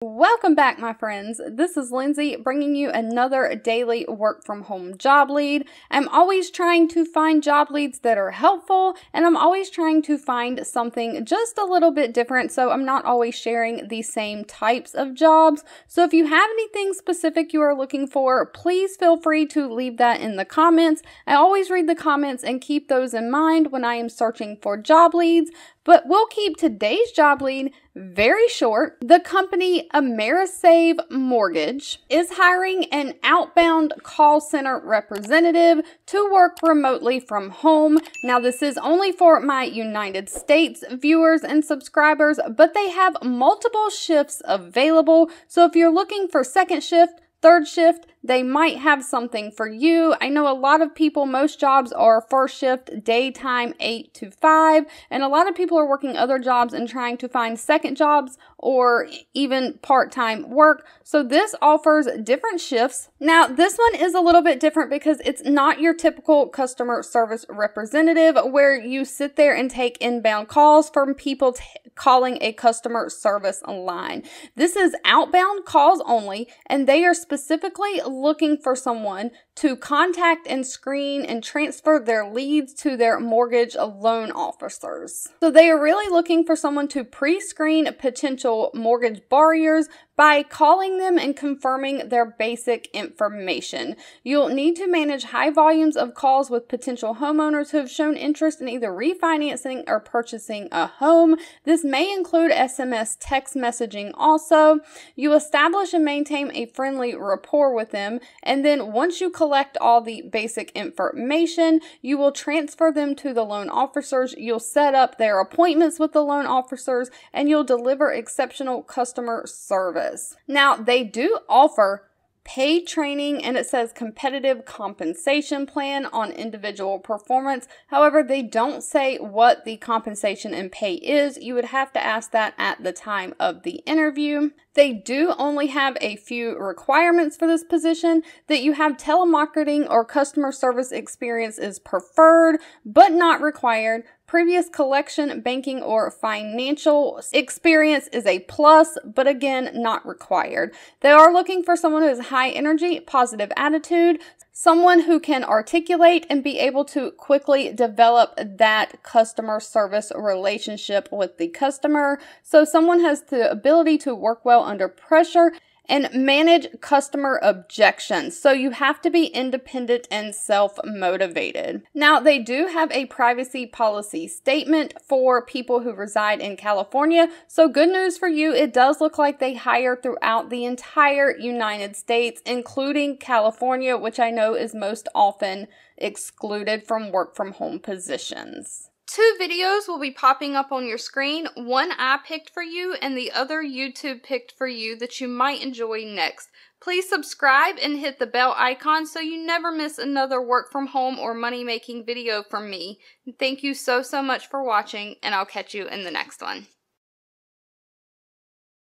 Welcome back, my friends. This is Lindsay bringing you another daily work from home job lead. I'm always trying to find job leads that are helpful, and I'm always trying to find something just a little bit different, so I'm not always sharing the same types of jobs. So if you have anything specific you are looking for, please feel free to leave that in the comments. I always read the comments and keep those in mind when I am searching for job leads. But we'll keep today's job lead very short. The company Amerisave Mortgage is hiring an outbound call center representative to work remotely from home. Now, this is only for my United States viewers and subscribers, but they have multiple shifts available. So if you're looking for second shift, third shift, they might have something for you. I know a lot of people, most jobs are first shift, daytime, 8 to 5, and a lot of people are working other jobs and trying to find second jobs or even part-time work. So this offers different shifts. Now, this one is a little bit different because it's not your typical customer service representative where you sit there and take inbound calls from people calling a customer service line. This is outbound calls only, and they are specifically looking for someone to contact and screen and transfer their leads to their mortgage loan officers. So they are really looking for someone to pre-screen potential mortgage borrowers by calling them and confirming their basic information. You'll need to manage high volumes of calls with potential homeowners who have shown interest in either refinancing or purchasing a home. This may include SMS text messaging also. You establish and maintain a friendly rapport with them, and then once you collect all the basic information, you will transfer them to the loan officers. You'll set up their appointments with the loan officers, and you'll deliver exceptional customer service. Now, they do offer paid training, and it says competitive compensation plan on individual performance. However, they don't say what the compensation and pay is. You would have to ask that at the time of the interview. They do only have a few requirements for this position. That you have telemarketing or customer service experience is preferred, but not required. Previous collection, banking, or financial experience is a plus, but again, not required. They are looking for someone who has high energy, positive attitude, someone who can articulate and be able to quickly develop that customer service relationship with the customer. So someone has the ability to work well under pressure and manage customer objections. So you have to be independent and self-motivated. Now, they do have a privacy policy statement for people who reside in California. So good news for you, it does look like they hire throughout the entire United States, including California, which I know is most often excluded from work from home positions. Two videos will be popping up on your screen. One I picked for you and the other YouTube picked for you that you might enjoy next. Please subscribe and hit the bell icon so you never miss another work from home or money making video from me. Thank you so much for watching, and I'll catch you in the next one.